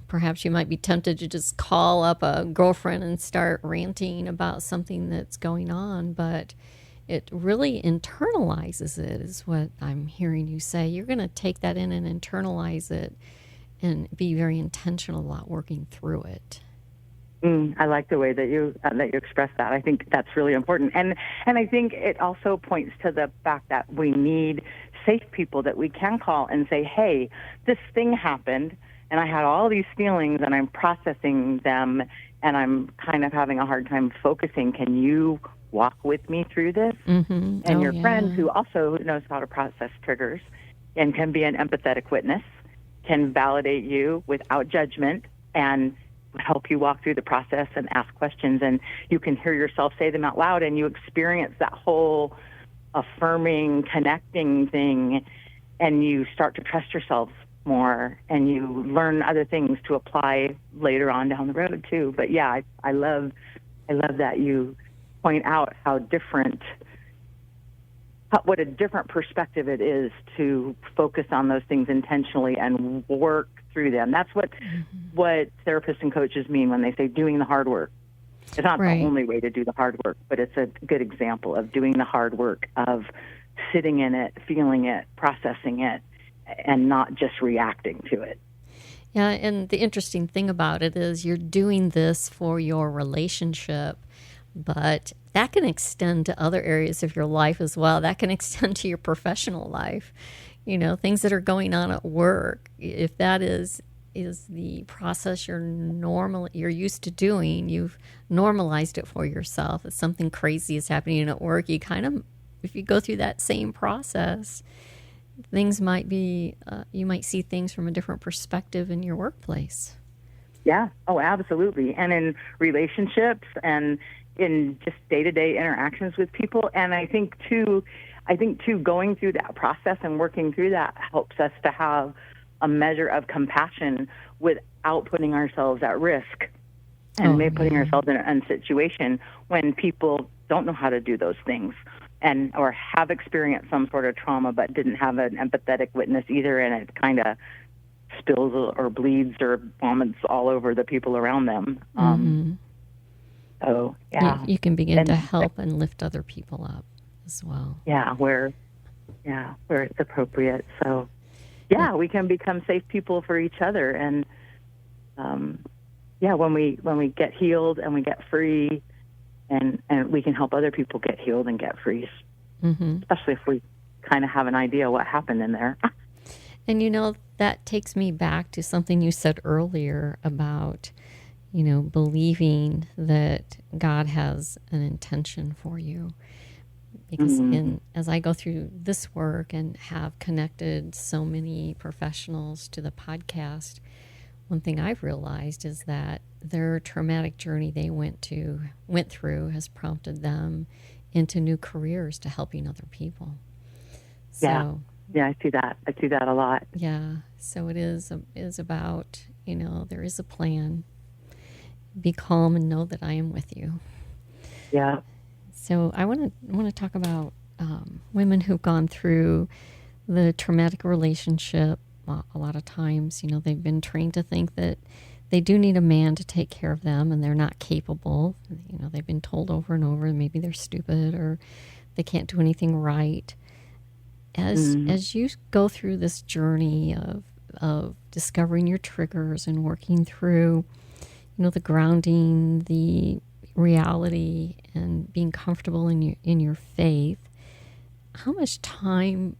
A: perhaps you might be tempted to just call up a girlfriend and start ranting about something that's going on, but it really internalizes it, is what I'm hearing you say. You're going to take that in and internalize it and be very intentional about working through it.
B: I like the way that you express that. I think that's really important. And I think it also points to the fact that we need safe people that we can call and say, hey, this thing happened, and I had all these feelings, and I'm processing them, and I'm kind of having a hard time focusing. Can you walk with me through this?
A: Mm-hmm.
B: And your friend, who also knows how to process triggers and can be an empathetic witness, can validate you without judgment and help you walk through the process and ask questions, and you can hear yourself say them out loud, and you experience that whole affirming, connecting thing, and you start to trust yourself more, and you learn other things to apply later on down the road too. But yeah, I love that you point out what a different perspective it is to focus on those things intentionally and work through them. That's what therapists and coaches mean when they say doing the hard work. It's not the only way to do the hard work, but it's a good example of doing the hard work of sitting in it, feeling it, processing it, and not just reacting to it.
A: Yeah, and the interesting thing about it is you're doing this for your relationship, but that can extend to other areas of your life as well. That can extend to your professional life. You know, things that are going on at work. If that is the process you're used to doing, you've normalized it for yourself. If something crazy is happening at work, you kind of, if you go through that same process, things might be, you might see things from a different perspective in your workplace.
B: Yeah. Oh, absolutely. And in relationships and in just day-to-day interactions with people. And I think too, going through that process and working through that helps us to have a measure of compassion with without putting ourselves at risk and putting ourselves in a situation when people don't know how to do those things or have experienced some sort of trauma but didn't have an empathetic witness either, and it kind of spills or bleeds or vomits all over the people around them. So, yeah.
A: You can begin to help and lift other people up as well.
B: Yeah, where it's appropriate. So, we can become safe people for each other. And, when we get healed and we get free, and we can help other people get healed and get free, especially if we kind of have an idea what happened in there.
A: And, that takes me back to something you said earlier about, believing that God has an intention for you. Because as I go through this work and have connected so many professionals to the podcast, one thing I've realized is that their traumatic journey they went through has prompted them into new careers to helping other people. So,
B: yeah, I see that. I see that a lot.
A: Yeah. So it is about, there is a plan. Be calm and know that I am with you.
B: Yeah.
A: So I want to talk about women who've gone through the traumatic relationship. A lot of times, they've been trained to think that they do need a man to take care of them, and they're not capable. They've been told over and over, maybe they're stupid or they can't do anything right. As you go through this journey of discovering your triggers and working through, the grounding, the reality, and being comfortable in your faith, how much time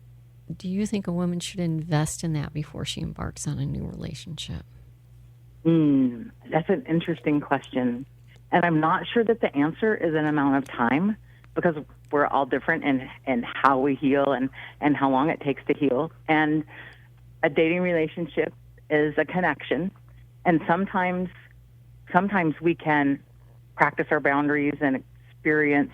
A: do you think a woman should invest in that before she embarks on a new relationship?
B: That's an interesting question. And I'm not sure that the answer is an amount of time, because we're all different in how we heal and how long it takes to heal. And a dating relationship is a connection. And sometimes we can practice our boundaries and experience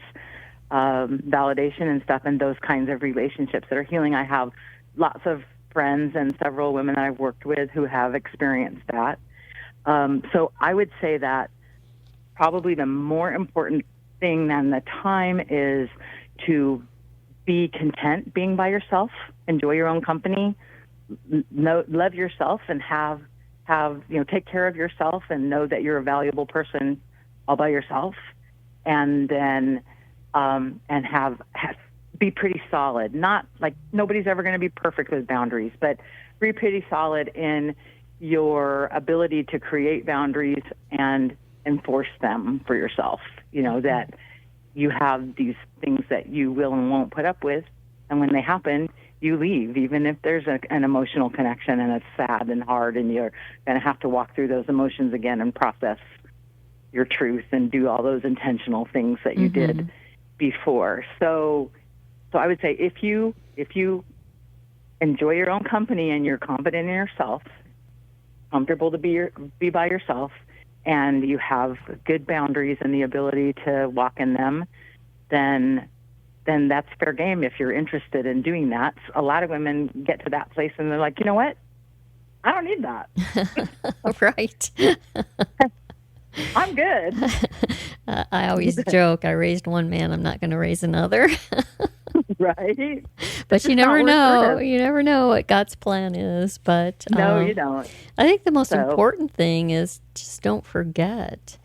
B: validation and stuff in those kinds of relationships that are healing. I have lots of friends and several women that I've worked with who have experienced that. So I would say that probably the more important thing than the time is to be content being by yourself, enjoy your own company, love yourself, and have take care of yourself and know that you're a valuable person all by yourself, and then be pretty solid. Not like nobody's ever going to be perfect with boundaries, but be pretty solid in your ability to create boundaries and enforce them for yourself. That you have these things that you will and won't put up with, and when they happen, you leave, even if there's an emotional connection and it's sad and hard, and you're going to have to walk through those emotions again and process your truth and do all those intentional things that you did before. So I would say if you enjoy your own company and you're confident in yourself, comfortable to be by yourself, and you have good boundaries and the ability to walk in them, then that's fair game if you're interested in doing that. A lot of women get to that place and they're like, you know what? I don't need that.
A: Right.
B: I'm good.
A: I always joke, I raised one man, I'm not going to raise another.
B: Right.
A: But you never know. You never know what God's plan is. But
B: no, you don't.
A: I think the most important thing is just don't forget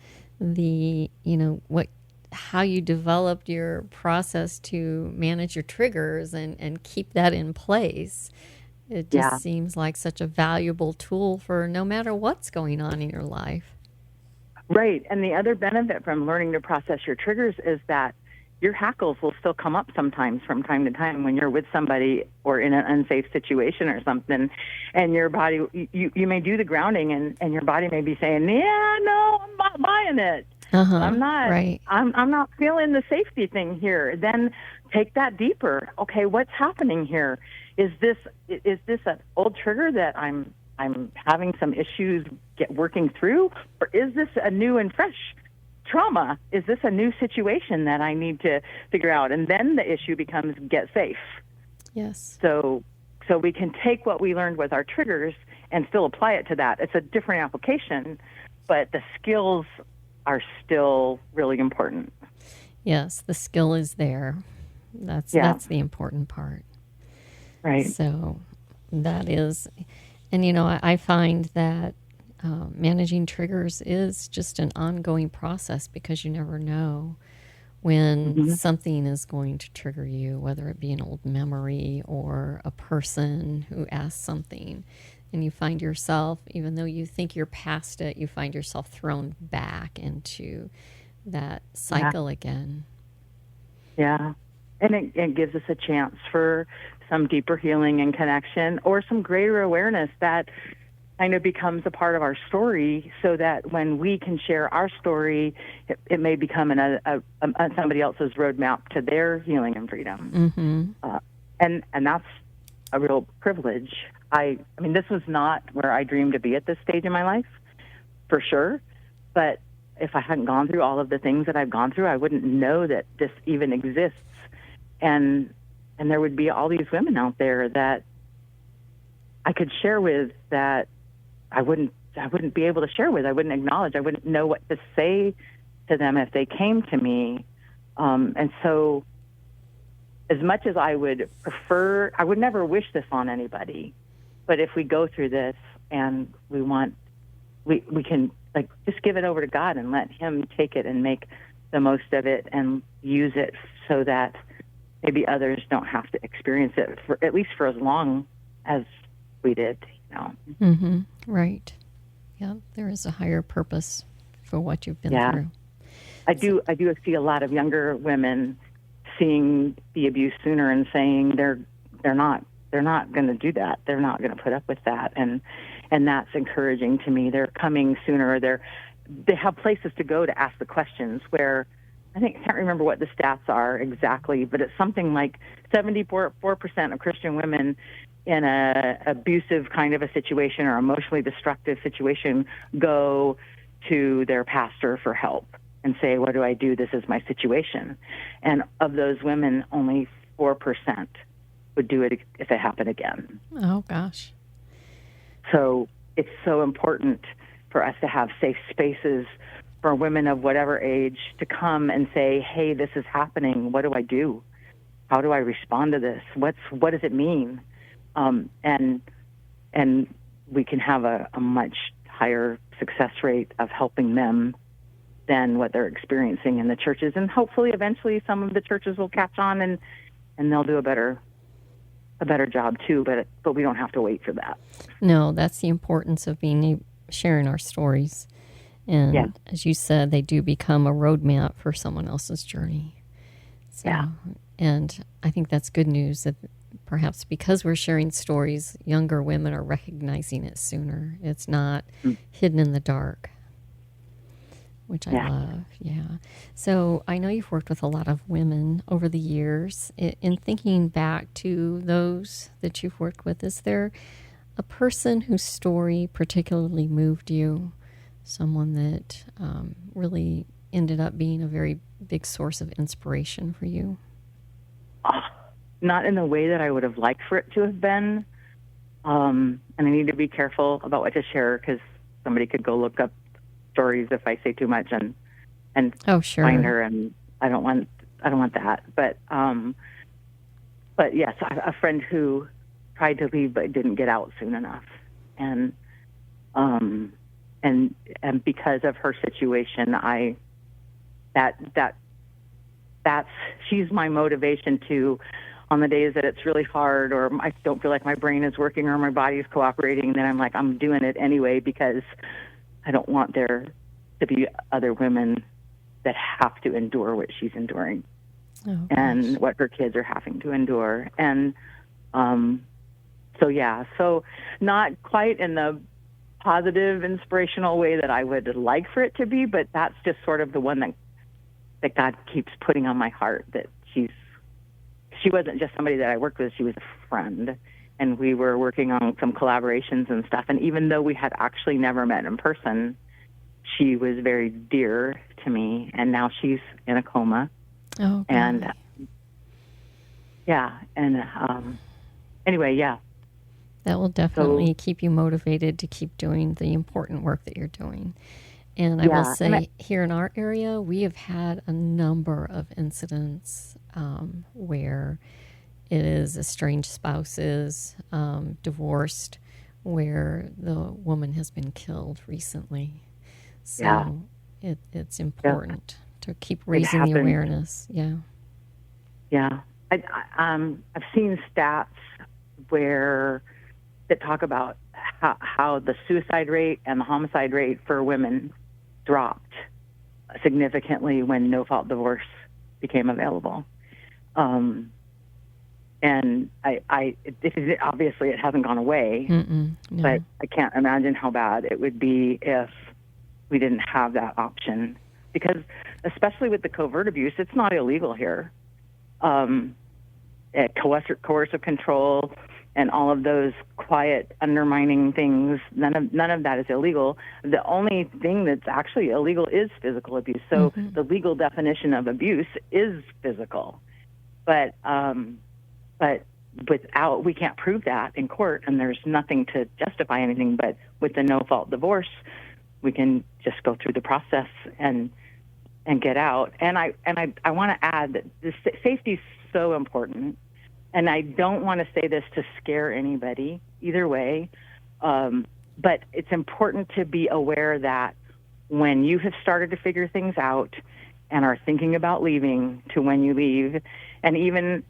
A: how you developed your process to manage your triggers and keep that in place. It just seems like such a valuable tool for no matter what's going on in your life.
B: Right. And the other benefit from learning to process your triggers is that your hackles will still come up sometimes from time to time when you're with somebody or in an unsafe situation or something, and your body, you may do the grounding and your body may be saying, yeah, no, I'm not buying it. I'm not,
A: right.
B: I'm not feeling the safety thing here. Then take that deeper. Okay, what's happening here? Is this an old trigger that I'm having some issues working through, or is this a new and fresh trauma? Is this a new situation that I need to figure out? And then the issue becomes get safe.
A: Yes.
B: So we can take what we learned with our triggers and still apply it to that. It's a different application, but the skills are still really important.
A: Yes, the skill is there. That's the important part.
B: Right.
A: So that is, and I find that managing triggers is just an ongoing process because you never know when something is going to trigger you, whether it be an old memory or a person who asks something. And you find yourself, even though you think you're past it, you find yourself thrown back into that cycle again.
B: Yeah. And it gives us a chance for some deeper healing and connection, or some greater awareness that kind of becomes a part of our story, so that when we can share our story, it may become somebody else's roadmap to their healing and freedom. And that's a real privilege. I mean, this was not where I dreamed to be at this stage in my life, for sure. But if I hadn't gone through all of the things that I've gone through, I wouldn't know that this even exists. And there would be all these women out there that I could share with that I wouldn't be able to share with. I wouldn't acknowledge. I wouldn't know what to say to them if they came to me. And so, as much as I would prefer, I would never wish this on anybody. But if we go through this and we can just give it over to God and let Him take it and make the most of it and use it so that maybe others don't have to experience it for at least for as long as we did.
A: Right. Yeah, there is a higher purpose for what you've been through.
B: I do see a lot of younger women seeing the abuse sooner and saying they're not going to do that. They're not going to put up with that, and that's encouraging to me. They're coming sooner. They have places to go to ask the questions. Where I can't remember what the stats are exactly, but it's something like 74% of Christian women in a abusive kind of a situation or emotionally destructive situation go to their pastor for help and say, what do I do? This is my situation. And of those women, only 4% would do it if it happened again.
A: Oh, gosh.
B: So it's so important for us to have safe spaces for women of whatever age to come and say, hey, this is happening. What do I do? How do I respond to this? What does it mean? And we can have a much higher success rate of helping them than what they're experiencing in the churches. And hopefully eventually some of the churches will catch on and they'll do a better job too, but we don't have to wait for that.
A: No, that's the importance of sharing our stories. And as you said, they do become a roadmap for someone else's journey. So, and I think that's good news that perhaps because we're sharing stories, younger women are recognizing it sooner. It's not hidden in the dark, which I love. Yeah. So I know you've worked with a lot of women over the years. In thinking back to those that you've worked with, is there a person whose story particularly moved you? Someone that really ended up being a very big source of inspiration for you?
B: Not in the way that I would have liked for it to have been. And I need to be careful about what to share because somebody could go look up stories if I say too much and find her, and I don't want that. But yes, a friend who tried to leave but didn't get out soon enough, and because of her situation, she's my motivation to, on the days that it's really hard or I don't feel like my brain is working or my body is cooperating, then I'm like, I'm doing it anyway because I don't want there to be other women that have to endure what she's enduring and what her kids are having to endure. And so not quite in the positive, inspirational way that I would like for it to be, but that's just sort of the one that God keeps putting on my heart, that she wasn't just somebody that I worked with, she was a friend. And we were working on some collaborations and stuff. And even though we had actually never met in person, she was very dear to me. And now she's in a coma.
A: Oh, God.
B: And anyway, yeah.
A: That will definitely keep you motivated to keep doing the important work that you're doing. And I will say, here in our area, we have had a number of incidents where it is estranged spouses, divorced, where the woman has been killed recently. So it's important to keep raising the awareness. Yeah.
B: I've seen stats that talk about how the suicide rate and the homicide rate for women dropped significantly when no-fault divorce became available. And obviously it hasn't gone away,
A: no.
B: but I can't imagine how bad it would be if we didn't have that option. Because especially with the covert abuse, it's not illegal here. Coercive control and all of those quiet, undermining things, none of that is illegal. The only thing that's actually illegal is physical abuse. So the legal definition of abuse is physical. But we can't prove that in court, and there's nothing to justify anything. But with the no-fault divorce, we can just go through the process and get out. And I want to add that safety is so important. And I don't want to say this to scare anybody either way, but it's important to be aware that when you have started to figure things out and are thinking about leaving to when you leave, and even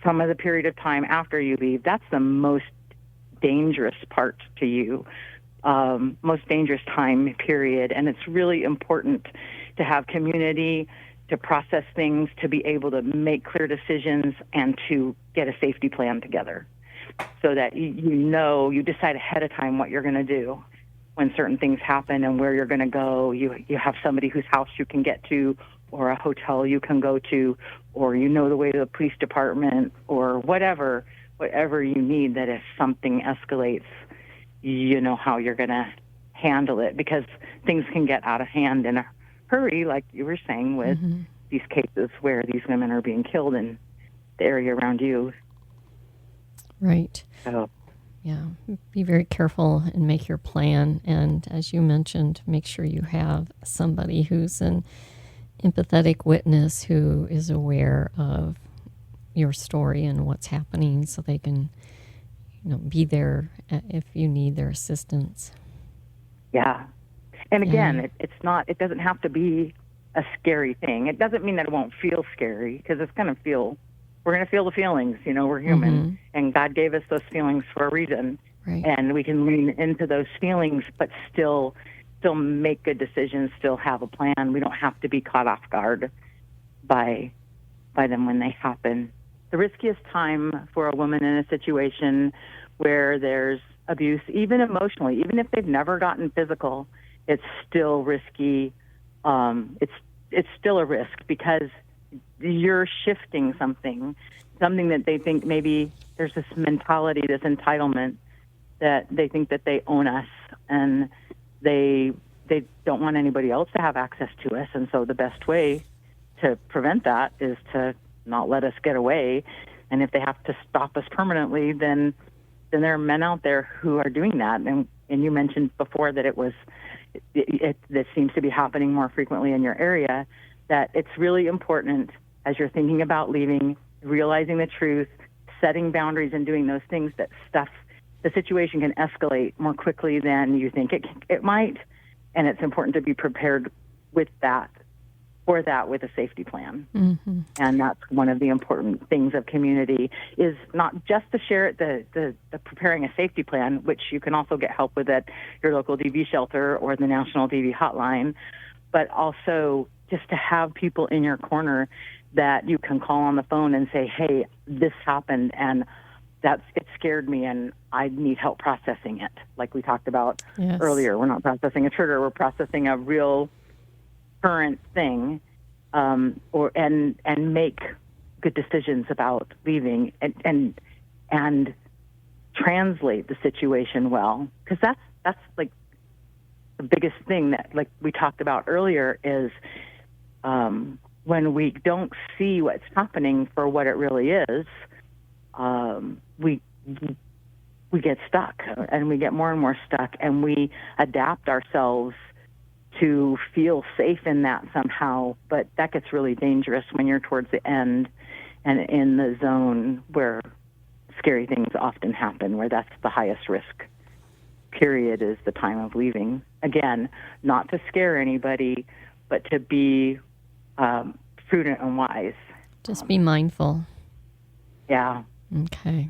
B: some of the period of time after you leave, that's the most dangerous part to you, most dangerous time period. And it's really important to have community, to process things, to be able to make clear decisions, and to get a safety plan together so that you decide ahead of time what you're going to do when certain things happen and where you're going to go. You have somebody whose house you can get to, or a hotel you can go to, or the way to the police department, or whatever you need, that if something escalates, you know how you're going to handle it, because things can get out of hand in a hurry, like you were saying, with these cases where these women are being killed in the area around you.
A: Right.
B: So,
A: yeah, be very careful and make your plan. And as you mentioned, make sure you have somebody who's an empathetic witness who is aware of your story and what's happening, so they can, be there if you need their assistance.
B: Yeah. And again, it doesn't have to be a scary thing. It doesn't mean that it won't feel scary, because we're going to feel the feelings, we're human, and God gave us those feelings for a reason.
A: Right.
B: And we can lean into those feelings, but still make good decisions, still have a plan. We don't have to be caught off guard by them when they happen. The riskiest time for a woman in a situation where there's abuse, even emotionally, even if they've never gotten physical, it's still risky. It's still a risk, because you're shifting something that they think, maybe there's this mentality, this entitlement, that they think that they own us, and they don't want anybody else to have access to us. And so the best way to prevent that is to not let us get away. And if they have to stop us permanently, then there are men out there who are doing that. And you mentioned before that that seems to be happening more frequently in your area, that it's really important, as you're thinking about leaving, realizing the truth, setting boundaries and doing those things, that the situation can escalate more quickly than you think it might. And it's important to be prepared with that with a safety plan. And that's one of the important things of community, is not just to share the preparing a safety plan, which you can also get help with at your local DV shelter or the National DV hotline, but also just to have people in your corner that you can call on the phone and say, hey, this happened, and it scared me, and I need help processing it. Like we talked about earlier, we're not processing a trigger, we're processing a real current thing, and make good decisions about leaving, and translate the situation well, because that's like the biggest thing that, like we talked about earlier, is when we don't see what's happening for what it really is, we get stuck, and we get more and more stuck, and we adapt ourselves to feel safe in that somehow. But that gets really dangerous when you're towards the end and in the zone where scary things often happen, where that's the highest risk period, is the time of leaving. Again, not to scare anybody, but to be prudent and wise.
A: Just be mindful.
B: Yeah.
A: Okay.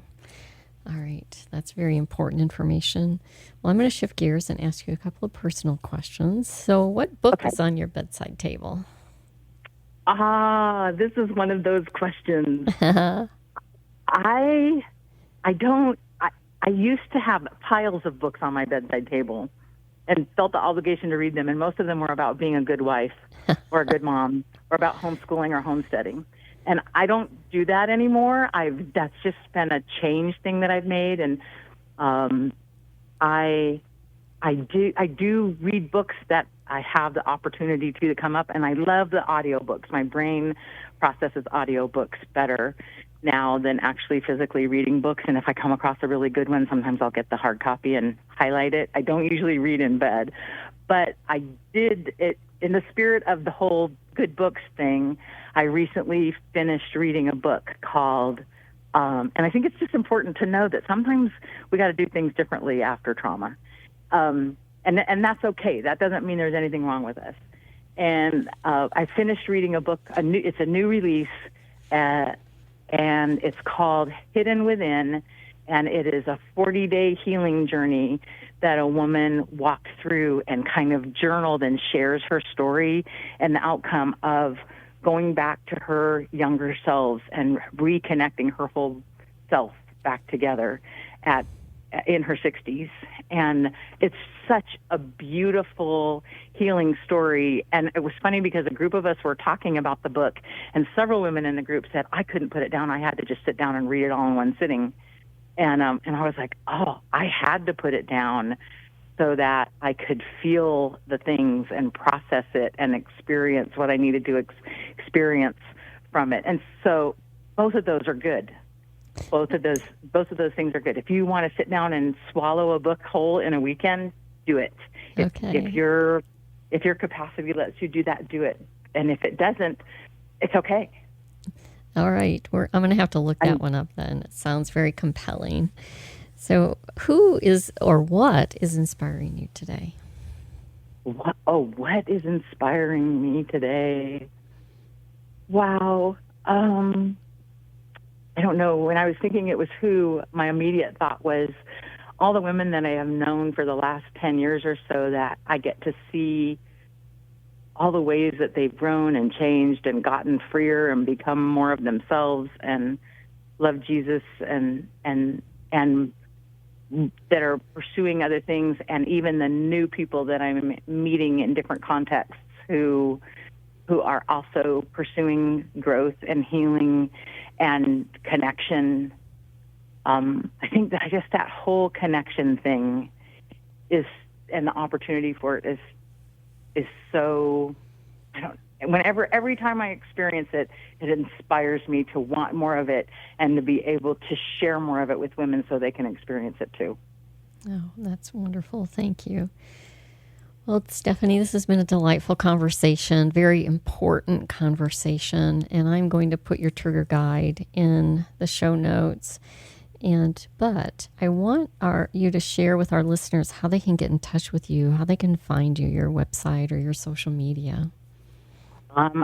A: All right. That's very important information. Well, I'm going to shift gears and ask you a couple of personal questions. So what book is on your bedside table?
B: This is one of those questions. I used to have piles of books on my bedside table and felt the obligation to read them, and most of them were about being a good wife or a good mom or about homeschooling or homesteading. And I don't do that anymore. That's just been a change thing that I've made, and I do read books that I have the opportunity to come up, and I love the audiobooks. My brain processes audiobooks better now than actually physically reading books. And if I come across a really good one, sometimes I'll get the hard copy and highlight it. I don't usually read in bed, but I did it in the spirit of the whole good books thing. I recently finished reading a book called, and I think it's just important to know that sometimes we got to do things differently after trauma. And that's okay. That doesn't mean there's anything wrong with us. And I finished reading a book. It's a new release, and it's called Hidden Within, and it is a 40-day healing journey that a woman walked through and kind of journaled and shares her story and the outcome of going back to her younger selves and reconnecting her whole self back together in her 60s. And it's such a beautiful healing story. And it was funny because a group of us were talking about the book, and several women in the group said, I couldn't put it down. I had to just sit down and read it all in one sitting. And I was like, I had to put it down so that I could feel the things and process it and experience what I needed to experience from it. And so both of those are good. Both of those things are good. If you want to sit down and swallow a book whole in a weekend, do it.
A: Okay.
B: If your capacity lets you do that, do it. And if it doesn't, it's okay.
A: All right. I'm going to have to look that one up then. It sounds very compelling. So who is or what is inspiring you today?
B: What is inspiring me today? Wow. I don't know. When I was thinking it was who, my immediate thought was all the women that I have known for the last 10 years or so, that I get to see all the ways that they've grown and changed and gotten freer and become more of themselves and love Jesus and that are pursuing other things, and even the new people that I'm meeting in different contexts who are also pursuing growth and healing and connection. I think that just that whole connection thing is, and the opportunity for it is so, every time I experience it, it inspires me to want more of it and to be able to share more of it with women so they can experience it too.
A: Oh, that's wonderful. Thank you. Well, Stephanie, this has been a delightful conversation, very important conversation, and I'm going to put your trigger guide in the show notes. But I want you to share with our listeners how they can get in touch with you, how they can find you, your website or your social media.
B: I'm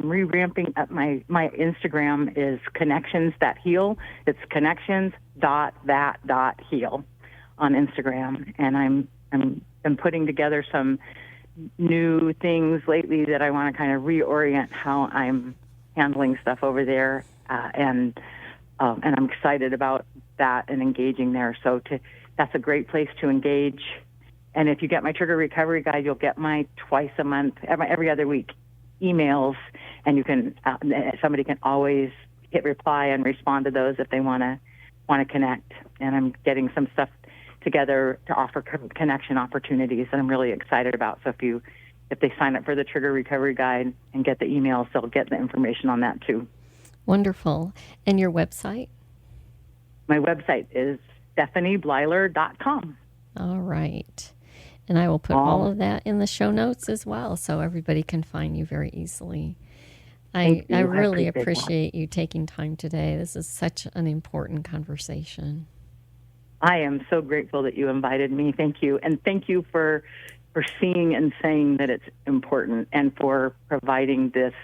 B: re-ramping up my Instagram is connections.heal. It's connections.that.heal on Instagram. And I'm putting together some new things lately that I want to kind of reorient how I'm handling stuff over there. And I'm excited about that and engaging there. So that's a great place to engage. And if you get my Trigger Recovery Guide, you'll get my twice a month, every other week emails, and you can somebody can always hit reply and respond to those if they want to connect. And I'm getting some stuff together to offer connection opportunities that I'm really excited about. So if they sign up for the Trigger Recovery Guide and get the emails, they'll get the information on that too.
A: Wonderful. And your website?
B: My website is stephanieblyler.com.
A: All right. And I will put all of that in the show notes as well, so everybody can find you very easily. I really appreciate you taking time today. This is such an important conversation.
B: I am so grateful that you invited me. Thank you. And thank you for seeing and saying that it's important, and for providing this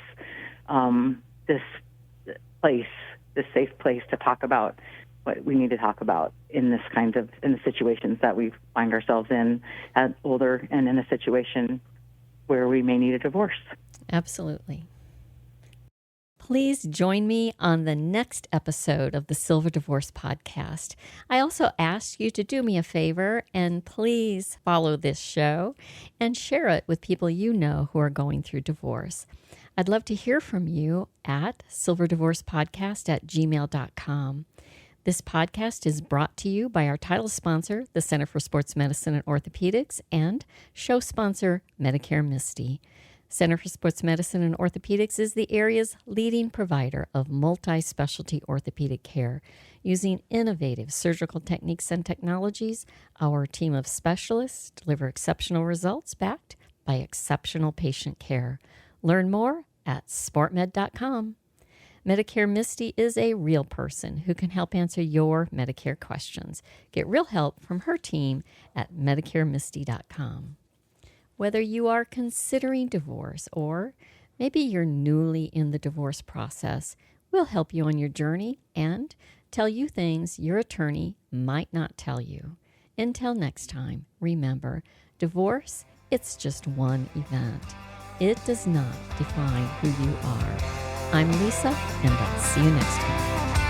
B: safe place to talk about what we need to talk about in the situations that we find ourselves in as older, and in a situation where we may need a divorce.
A: Absolutely. Please join me on the next episode of the Silver Divorce Podcast. I also ask you to do me a favor and please follow this show and share it with people you know who are going through divorce. I'd love to hear from you at silverdivorcepodcast@gmail.com. This podcast is brought to you by our title sponsor, the Center for Sports Medicine and Orthopedics, and show sponsor, Medicare Misty. Center for Sports Medicine and Orthopedics is the area's leading provider of multi-specialty orthopedic care. Using innovative surgical techniques and technologies, our team of specialists deliver exceptional results backed by exceptional patient care. Learn more at sportmed.com. Medicare Misty is a real person who can help answer your Medicare questions. Get real help from her team at medicaremisty.com. Whether you are considering divorce or maybe you're newly in the divorce process, we'll help you on your journey and tell you things your attorney might not tell you. Until next time, remember, divorce, it's just one event. It does not define who you are. I'm Lisa, and I'll see you next time.